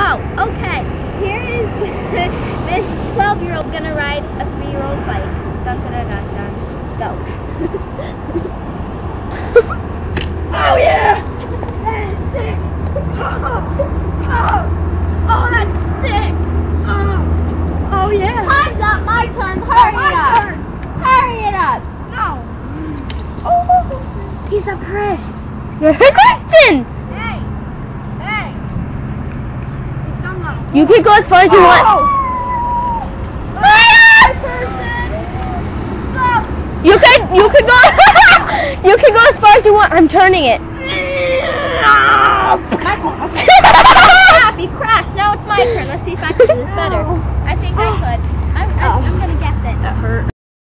Oh, okay. Here is this 12-year-old gonna ride a 3-year-old bike. Dun dun dun dun dun. Go. Oh yeah! That is sick! Oh, that's sick! Oh yeah! Time's up, my turn! Hurry it up! Hurry it up! No! Oh, he's a Chris! You're Kristen! Hey! Hey! You can go as far as you want. You can go you can go as far as you want. I'm turning it. He crashed. Now it's my turn. Let's see if I can do this better. I think I could. I'm gonna guess it. That hurt.